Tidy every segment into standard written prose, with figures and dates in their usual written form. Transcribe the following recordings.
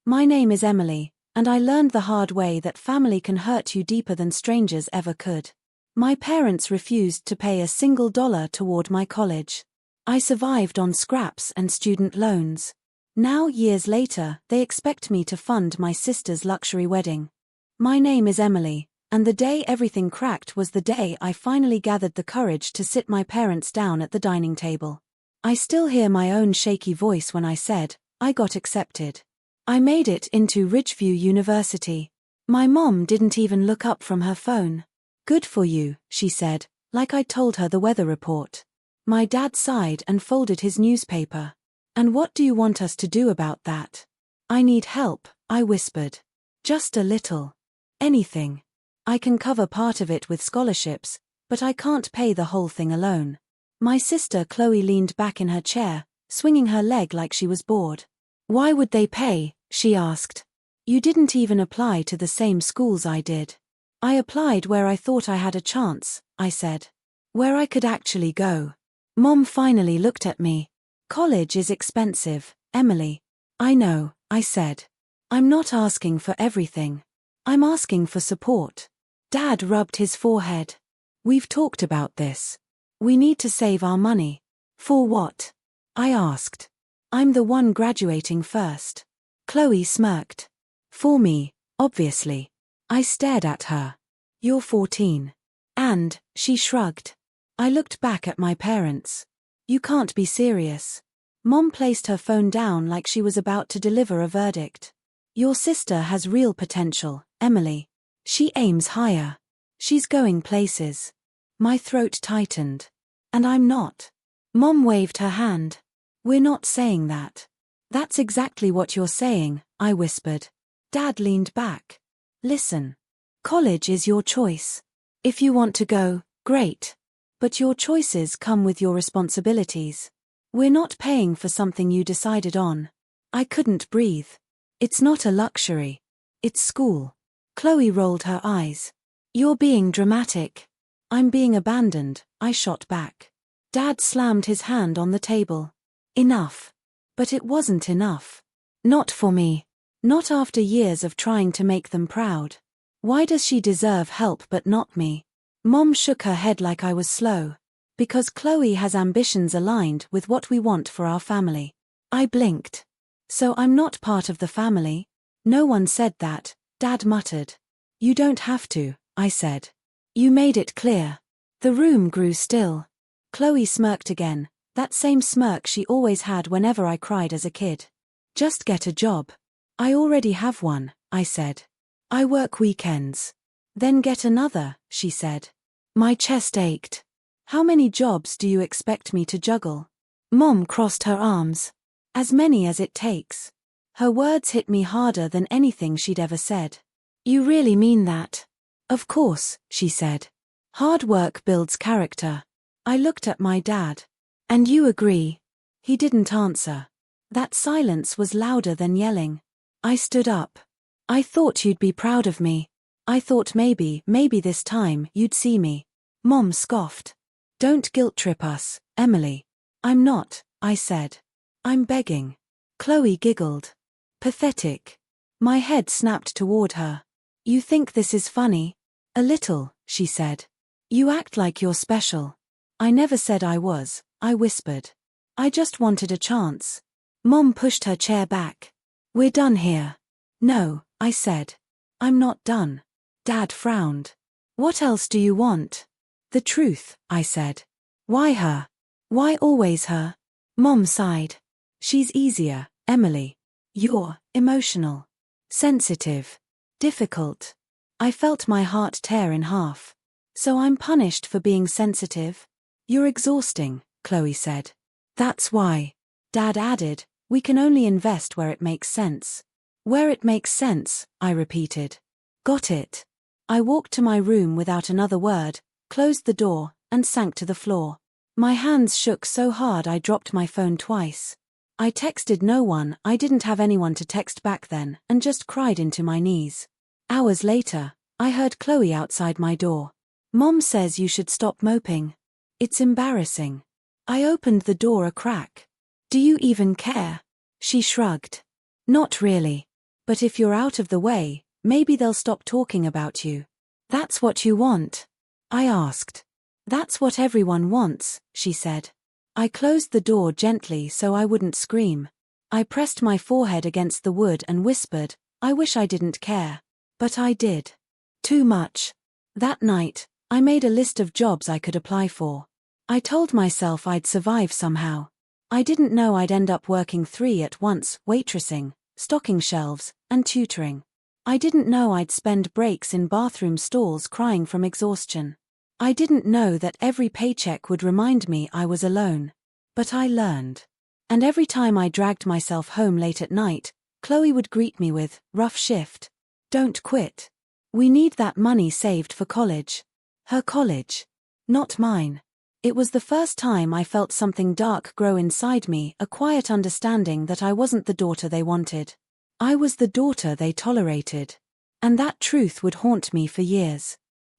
My name is Emily, and I learned the hard way that family can hurt you deeper than strangers ever could. My parents refused to pay a single dollar toward my college. I survived on scraps and student loans. Now, years later, they expect me to fund my sister's luxury wedding. My name is Emily, and the day everything cracked was the day I finally gathered the courage to sit my parents down at the dining table. I still hear my own shaky voice when I said, I got accepted. I made it into Ridgeview University. My mom didn't even look up from her phone. Good for you, she said, like I'd told her the weather report. My dad sighed and folded his newspaper. And what do you want us to do about that? I need help, I whispered. Just a little. Anything. I can cover part of it with scholarships, but I can't pay the whole thing alone. My sister Chloe leaned back in her chair, swinging her leg like she was bored. Why would they pay? She asked. You didn't even apply to the same schools I did. I applied where I thought I had a chance, I said. Where I could actually go. Mom finally looked at me. College is expensive, Emily. I know, I said. I'm not asking for everything. I'm asking for support. Dad rubbed his forehead. We've talked about this. We need to save our money. For what? I asked. I'm the one graduating first. Chloe smirked. For me, obviously. I stared at her. You're 14. And, she shrugged. I looked back at my parents. You can't be serious. Mom placed her phone down like she was about to deliver a verdict. Your sister has real potential, Emily. She aims higher. She's going places. My throat tightened. And I'm not. Mom waved her hand. We're not saying that. That's exactly what you're saying, I whispered. Dad leaned back. Listen. College is your choice. If you want to go, great. But your choices come with your responsibilities. We're not paying for something you decided on. I couldn't breathe. It's not a luxury. It's school. Chloe rolled her eyes. You're being dramatic. I'm being abandoned, I shot back. Dad slammed his hand on the table. Enough. But it wasn't enough. Not for me. Not after years of trying to make them proud. Why does she deserve help but not me? Mom shook her head like I was slow. Because Chloe has ambitions aligned with what we want for our family. I blinked. So I'm not part of the family? No one said that, Dad muttered. You don't have to, I said. You made it clear. The room grew still. Chloe smirked again, that same smirk she always had whenever I cried as a kid. Just get a job. I already have one, I said. I work weekends. Then get another, she said. My chest ached. How many jobs do you expect me to juggle? Mom crossed her arms. As many as it takes. Her words hit me harder than anything she'd ever said. You really mean that? Of course, she said. Hard work builds character. I looked at my dad. And you agree? He didn't answer. That silence was louder than yelling. I stood up. I thought you'd be proud of me. I thought maybe this time you'd see me. Mom scoffed. Don't guilt trip us, Emily. I'm not, I said. I'm begging. Chloe giggled. Pathetic. My head snapped toward her. You think this is funny? A little, she said. You act like you're special. I never said I was, I whispered. I just wanted a chance. Mom pushed her chair back. We're done here. No, I said. I'm not done. Dad frowned. What else do you want? The truth, I said. Why her? Why always her? Mom sighed. She's easier, Emily. You're emotional. Sensitive. Difficult. I felt my heart tear in half. So I'm punished for being sensitive? You're exhausting, Chloe said. That's why. Dad added, we can only invest where it makes sense. Where it makes sense, I repeated. Got it. I walked to my room without another word, closed the door, and sank to the floor. My hands shook so hard I dropped my phone twice. I texted no one, I didn't have anyone to text back then, and just cried into my knees. Hours later, I heard Chloe outside my door. Mom says you should stop moping. It's embarrassing. I opened the door a crack. Do you even care? She shrugged. Not really. But if you're out of the way, maybe they'll stop talking about you. That's what you want? I asked. That's what everyone wants, she said. I closed the door gently so I wouldn't scream. I pressed my forehead against the wood and whispered, I wish I didn't care. But I did. Too much. That night, I made a list of jobs I could apply for. I told myself I'd survive somehow. I didn't know I'd end up working 3 at once, waitressing, stocking shelves, and tutoring. I didn't know I'd spend breaks in bathroom stalls crying from exhaustion. I didn't know that every paycheck would remind me I was alone. But I learned. And every time I dragged myself home late at night, Chloe would greet me with, rough shift. Don't quit. We need that money saved for college. Her college. Not mine. It was the first time I felt something dark grow inside me, a quiet understanding that I wasn't the daughter they wanted. I was the daughter they tolerated. And that truth would haunt me for years.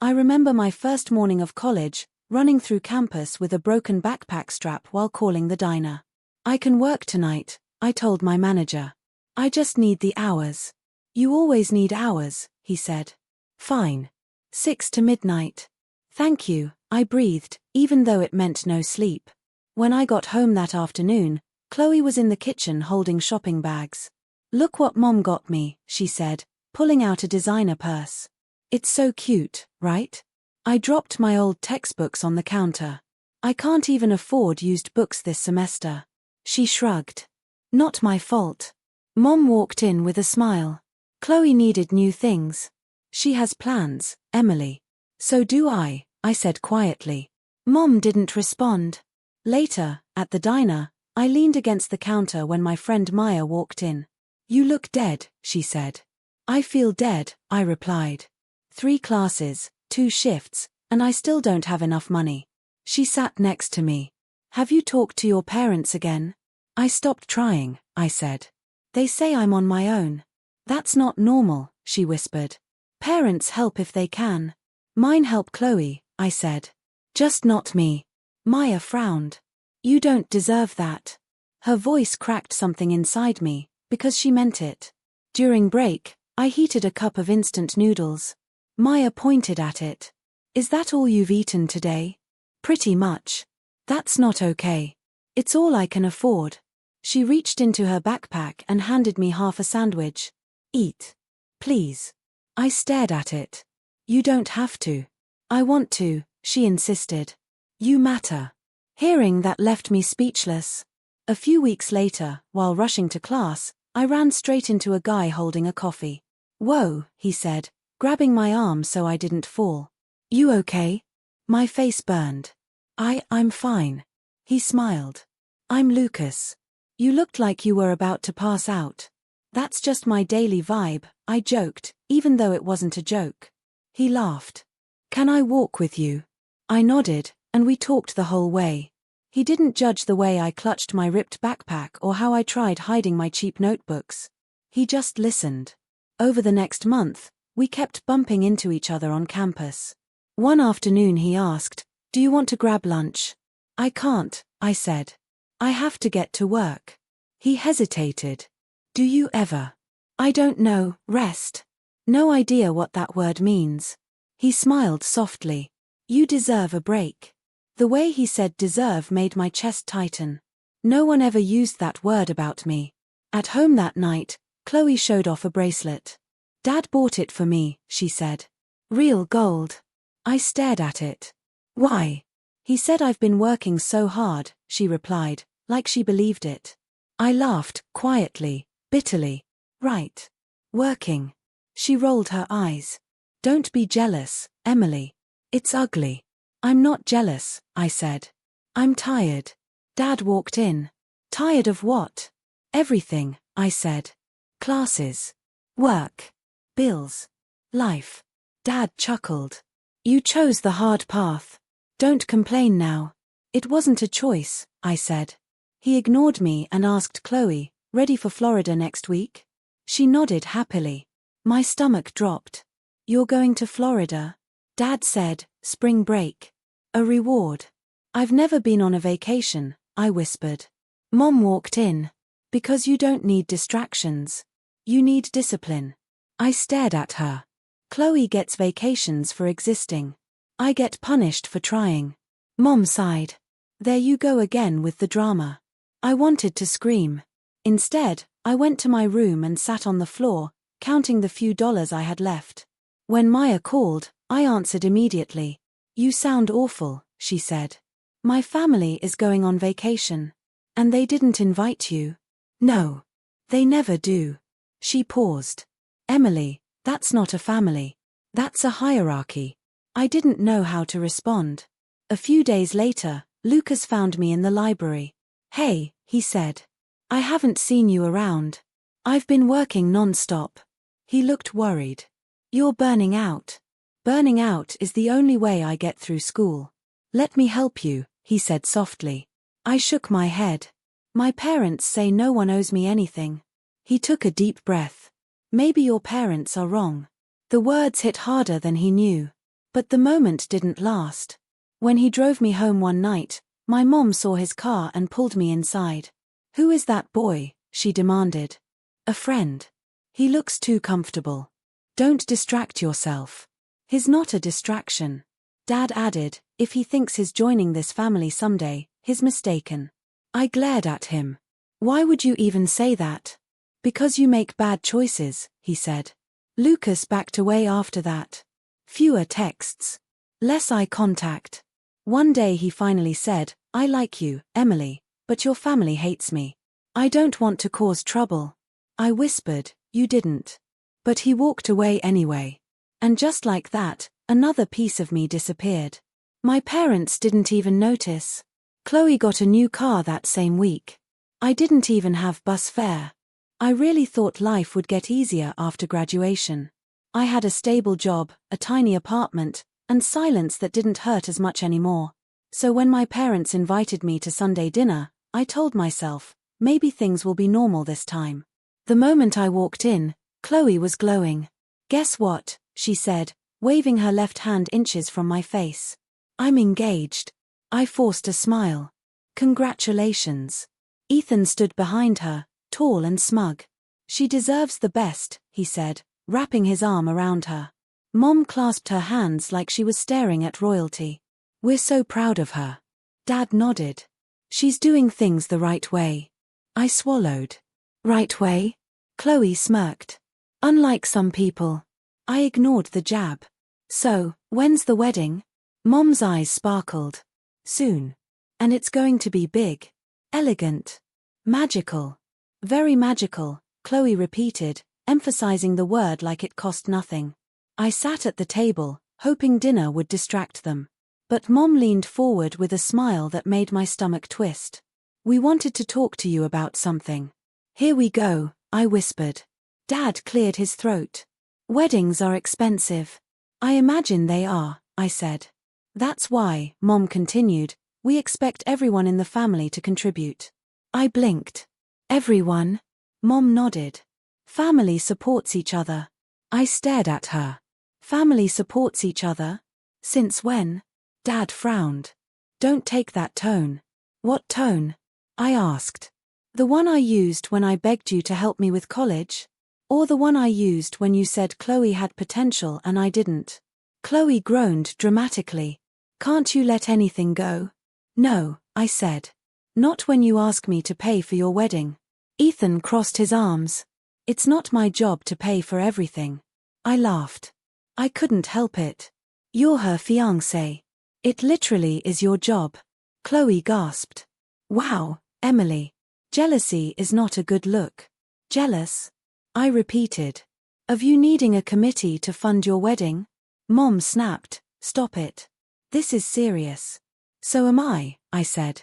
I remember my first morning of college, running through campus with a broken backpack strap while calling the diner. I can work tonight, I told my manager. I just need the hours. You always need hours, he said. Fine. 6 to midnight. Thank you, I breathed, even though it meant no sleep. When I got home that afternoon, Chloe was in the kitchen holding shopping bags. Look what Mom got me, she said, pulling out a designer purse. It's so cute, right? I dropped my old textbooks on the counter. I can't even afford used books this semester. She shrugged. Not my fault. Mom walked in with a smile. Chloe needed new things. She has plans, Emily. So do I said quietly. Mom didn't respond. Later, at the diner, I leaned against the counter when my friend Maya walked in. You look dead, she said. I feel dead, I replied. 3 classes, 2 shifts, and I still don't have enough money. She sat next to me. Have you talked to your parents again? I stopped trying, I said. They say I'm on my own. That's not normal, she whispered. Parents help if they can. Mine help Chloe, I said. Just not me. Maya frowned. You don't deserve that. Her voice cracked something inside me, because she meant it. During break, I heated a cup of instant noodles. Maya pointed at it. Is that all you've eaten today? Pretty much. That's not okay. It's all I can afford. She reached into her backpack and handed me half a sandwich. Eat. Please. I stared at it. You don't have to. I want to, she insisted. You matter. Hearing that left me speechless. A few weeks later, while rushing to class, I ran straight into a guy holding a coffee. Whoa, he said, grabbing my arm so I didn't fall. You okay? My face burned. I'm fine. He smiled. I'm Lucas. You looked like you were about to pass out. That's just my daily vibe, I joked, even though it wasn't a joke. He laughed. Can I walk with you? I nodded, and we talked the whole way. He didn't judge the way I clutched my ripped backpack or how I tried hiding my cheap notebooks. He just listened. Over the next month, we kept bumping into each other on campus. One afternoon he asked, do you want to grab lunch? I can't, I said. I have to get to work. He hesitated. Do you ever? I don't know, rest. No idea what that word means. He smiled softly. You deserve a break. The way he said deserve made my chest tighten. No one ever used that word about me. At home that night, Chloe showed off a bracelet. Dad bought it for me, she said. Real gold. I stared at it. Why? He said I've been working so hard, she replied, like she believed it. I laughed, quietly, bitterly. Right. Working. She rolled her eyes. Don't be jealous, Emily. It's ugly. I'm not jealous, I said. I'm tired. Dad walked in. Tired of what? Everything, I said. Classes. Work. Bills. Life. Dad chuckled. You chose the hard path. Don't complain now. It wasn't a choice, I said. He ignored me and asked Chloe, ready for Florida next week? She nodded happily. My stomach dropped. You're going to Florida? Dad said, spring break. A reward. I've never been on a vacation, I whispered. Mom walked in. Because you don't need distractions. You need discipline. I stared at her. Chloe gets vacations for existing. I get punished for trying. Mom sighed. There you go again with the drama. I wanted to scream. Instead, I went to my room and sat on the floor, counting the few dollars I had left. When Maya called, I answered immediately. You sound awful, she said. My family is going on vacation. And they didn't invite you? No. They never do. She paused. Emily, that's not a family. That's a hierarchy. I didn't know how to respond. A few days later, Lucas found me in the library. Hey, he said. I haven't seen you around. I've been working non-stop. He looked worried. You're burning out. Burning out is the only way I get through school. Let me help you, he said softly. I shook my head. My parents say no one owes me anything. He took a deep breath. Maybe your parents are wrong. The words hit harder than he knew. But the moment didn't last. When he drove me home one night, my mom saw his car and pulled me inside. Who is that boy? She demanded. A friend. He looks too comfortable. Don't distract yourself. He's not a distraction. Dad added, if he thinks he's joining this family someday, he's mistaken. I glared at him. Why would you even say that? Because you make bad choices, he said. Lucas backed away after that. Fewer texts. Less eye contact. One day he finally said, I like you, Emily, but your family hates me. I don't want to cause trouble. I whispered, you didn't. But he walked away anyway. And just like that, another piece of me disappeared. My parents didn't even notice. Chloe got a new car that same week. I didn't even have bus fare. I really thought life would get easier after graduation. I had a stable job, a tiny apartment, and silence that didn't hurt as much anymore. So when my parents invited me to Sunday dinner, I told myself, maybe things will be normal this time. The moment I walked in, Chloe was glowing. Guess what? She said, waving her left hand inches from my face. I'm engaged. I forced a smile. Congratulations. Ethan stood behind her, tall and smug. She deserves the best, he said, wrapping his arm around her. Mom clasped her hands like she was staring at royalty. We're so proud of her. Dad nodded. She's doing things the right way. I swallowed. Right way? Chloe smirked. Unlike some people. I ignored the jab. So, when's the wedding? Mom's eyes sparkled. Soon. And it's going to be big. Elegant. Magical. Very magical, Chloe repeated, emphasizing the word like it cost nothing. I sat at the table, hoping dinner would distract them. But Mom leaned forward with a smile that made my stomach twist. We wanted to talk to you about something. Here we go, I whispered. Dad cleared his throat. Weddings are expensive. I imagine they are, I said. That's why, Mom continued, we expect everyone in the family to contribute. I blinked. Everyone? Mom nodded. Family supports each other. I stared at her. Family supports each other? Since when? Dad frowned. Don't take that tone. What tone? I asked. The one I used when I begged you to help me with college? Or the one I used when you said Chloe had potential and I didn't? Chloe groaned dramatically. Can't you let anything go? No, I said. Not when you ask me to pay for your wedding. Ethan crossed his arms. It's not my job to pay for everything. I laughed. I couldn't help it. You're her fiancé. It literally is your job. Chloe gasped. Wow, Emily. Jealousy is not a good look. Jealous? I repeated. Of you needing a committee to fund your wedding? Mom snapped. Stop it. This is serious. So am I said.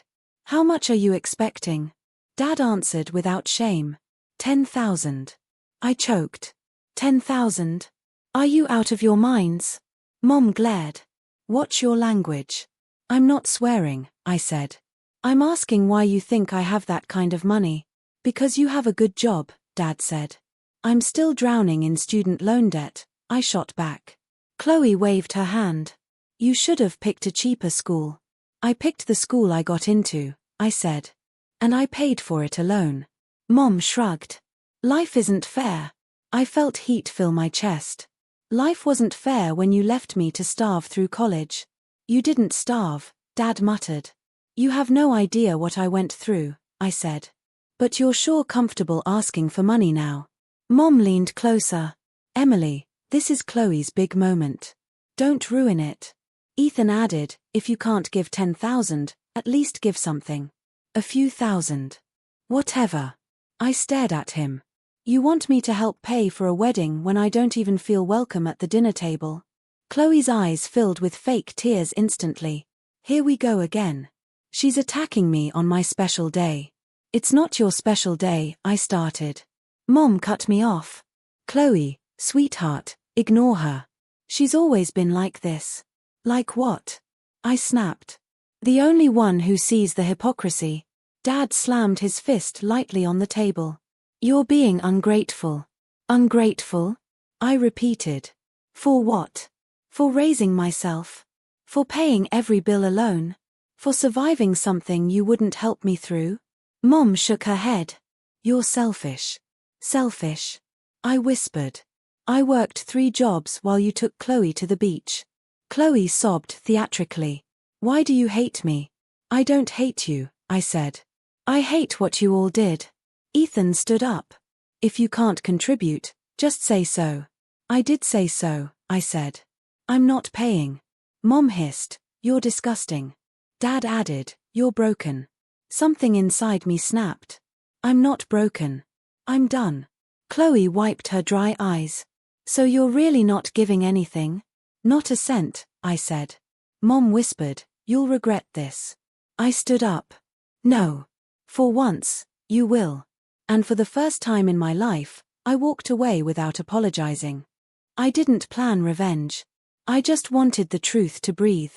How much are you expecting? Dad answered without shame. 10,000. I choked. 10,000? Are you out of your minds? Mom glared. Watch your language. I'm not swearing, I said. I'm asking why you think I have that kind of money. Because you have a good job, Dad said. I'm still drowning in student loan debt, I shot back. Chloe waved her hand. You should have picked a cheaper school. I picked the school I got into, I said. And I paid for it alone. Mom shrugged. Life isn't fair. I felt heat fill my chest. Life wasn't fair when you left me to starve through college. You didn't starve, Dad muttered. You have no idea what I went through, I said. But you're sure comfortable asking for money now. Mom leaned closer. Emily, this is Chloe's big moment. Don't ruin it. Ethan added, if you can't give 10,000, at least give something. A few thousand. Whatever. I stared at him. You want me to help pay for a wedding when I don't even feel welcome at the dinner table? Chloe's eyes filled with fake tears instantly. Here we go again. She's attacking me on my special day. It's not your special day, I started. Mom cut me off. Chloe, sweetheart, ignore her. She's always been like this. Like what? I snapped. The only one who sees the hypocrisy. Dad slammed his fist lightly on the table. You're being ungrateful. Ungrateful? I repeated. For what? For raising myself? For paying every bill alone? For surviving something you wouldn't help me through? Mom shook her head. You're selfish. Selfish. I whispered. I worked 3 jobs while you took Chloe to the beach. Chloe sobbed theatrically. Why do you hate me? I don't hate you, I said. I hate what you all did. Ethan stood up. If you can't contribute, just say so. I did say so, I said. I'm not paying. Mom hissed, you're disgusting. Dad added, you're broken. Something inside me snapped. I'm not broken. I'm done. Chloe wiped her dry eyes. So you're really not giving anything? Not a cent, I said. Mom whispered, you'll regret this. I stood up. No. For once, you will. And for the first time in my life, I walked away without apologizing. I didn't plan revenge. I just wanted the truth to breathe.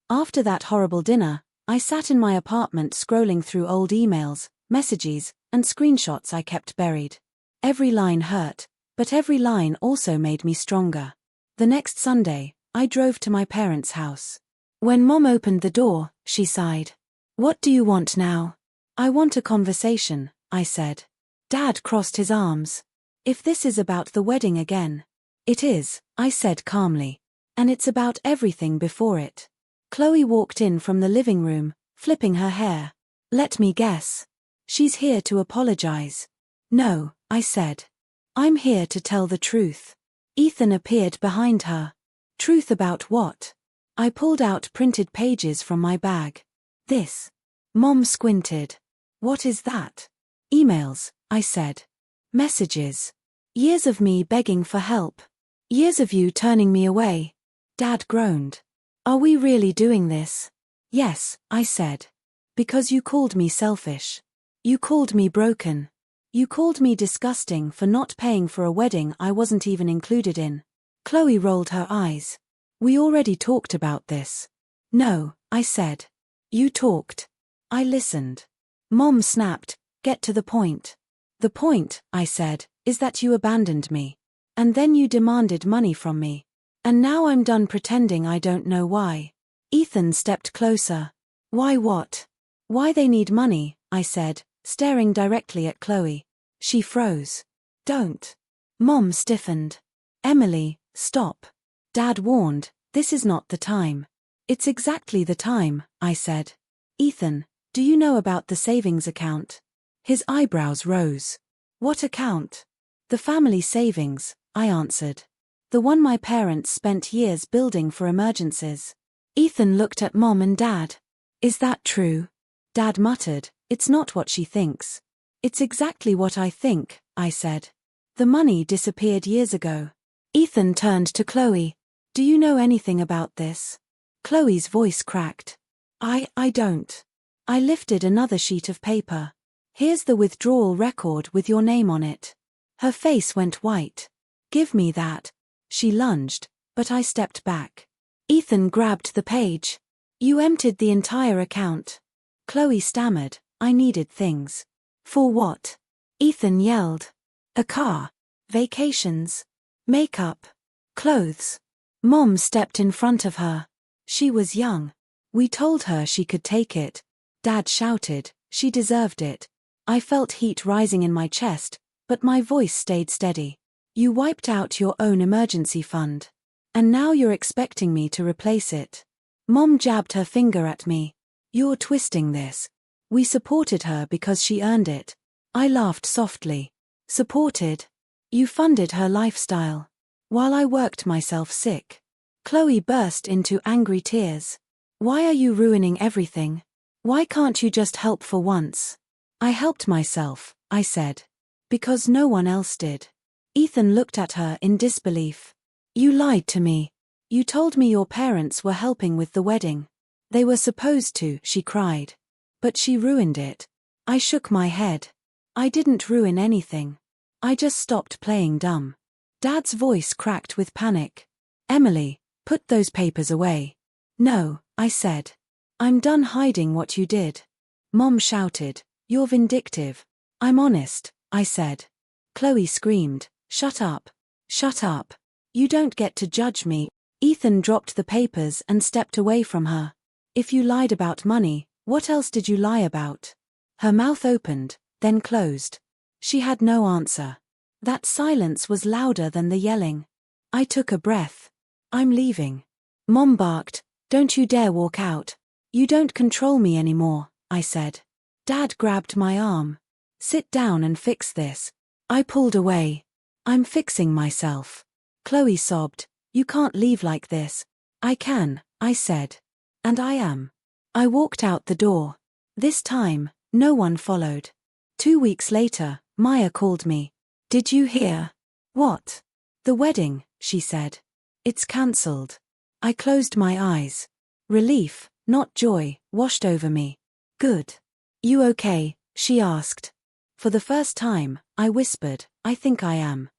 After that horrible dinner, I sat in my apartment scrolling through old emails, messages, and screenshots I kept buried. Every line hurt, but every line also made me stronger. The next Sunday, I drove to my parents' house. When Mom opened the door, she sighed. What do you want now? I want a conversation, I said. Dad crossed his arms. If this is about the wedding again. It is, I said calmly. And it's about everything before it. Chloe walked in from the living room, flipping her hair. Let me guess. She's here to apologize. No, I said. I'm here to tell the truth. Ethan appeared behind her. Truth about what? I pulled out printed pages from my bag. This. Mom squinted. What is that? Emails, I said. Messages. Years of me begging for help. Years of you turning me away. Dad groaned. Are we really doing this? Yes, I said. Because you called me selfish. You called me broken. You called me disgusting for not paying for a wedding I wasn't even included in. Chloe rolled her eyes. We already talked about this. No, I said. You talked. I listened. Mom snapped, get to the point. The point, I said, is that you abandoned me. And then you demanded money from me. And now I'm done pretending I don't know why. Ethan stepped closer. Why what? Why they need money, I said, staring directly at Chloe. She froze. Don't. Mom stiffened. Emily, stop. Dad warned, this is not the time. It's exactly the time, I said. Ethan, do you know about the savings account? His eyebrows rose. What account? The family savings, I answered. The one my parents spent years building for emergencies. Ethan looked at Mom and Dad. Is that true? Dad muttered, it's not what she thinks. It's exactly what I think, I said. The money disappeared years ago. Ethan turned to Chloe. Do you know anything about this? Chloe's voice cracked. I don't. I lifted another sheet of paper. Here's the withdrawal record with your name on it. Her face went white. Give me that. She lunged, but I stepped back. Ethan grabbed the page. You emptied the entire account. Chloe stammered, I needed things. For what? Ethan yelled. A car. Vacations. Makeup. Clothes. Mom stepped in front of her. She was young. We told her she could take it. Dad shouted, she deserved it. I felt heat rising in my chest, But my voice stayed steady. You wiped out your own emergency fund. And now you're expecting me to replace it. Mom jabbed her finger at me. You're twisting this. We supported her because she earned it. I laughed softly. Supported? You funded her lifestyle. While I worked myself sick. Chloe burst into angry tears. Why are you ruining everything? Why can't you just help for once? I helped myself, I said. Because no one else did. Ethan looked at her in disbelief. You lied to me. You told me your parents were helping with the wedding. They were supposed to, she cried. But she ruined it. I shook my head. I didn't ruin anything. I just stopped playing dumb. Dad's voice cracked with panic. Emily, put those papers away. No, I said. I'm done hiding what you did. Mom shouted, you're vindictive. I'm honest, I said. Chloe screamed, shut up. Shut up. You don't get to judge me. Ethan dropped the papers and stepped away from her. If you lied about money, what else did you lie about? Her mouth opened, then closed. She had no answer. That silence was louder than the yelling. I took a breath. I'm leaving. Mom barked, don't you dare walk out. You don't control me anymore, I said. Dad grabbed my arm. Sit down and fix this. I pulled away. I'm fixing myself. Chloe sobbed, you can't leave like this. I can, I said. And I am. I walked out the door. This time, no one followed. 2 weeks later, Maya called me. Did you hear? What? The wedding, she said. It's cancelled. I closed my eyes. Relief, not joy, washed over me. Good. You okay? She asked. For the first time, I whispered, I think I am.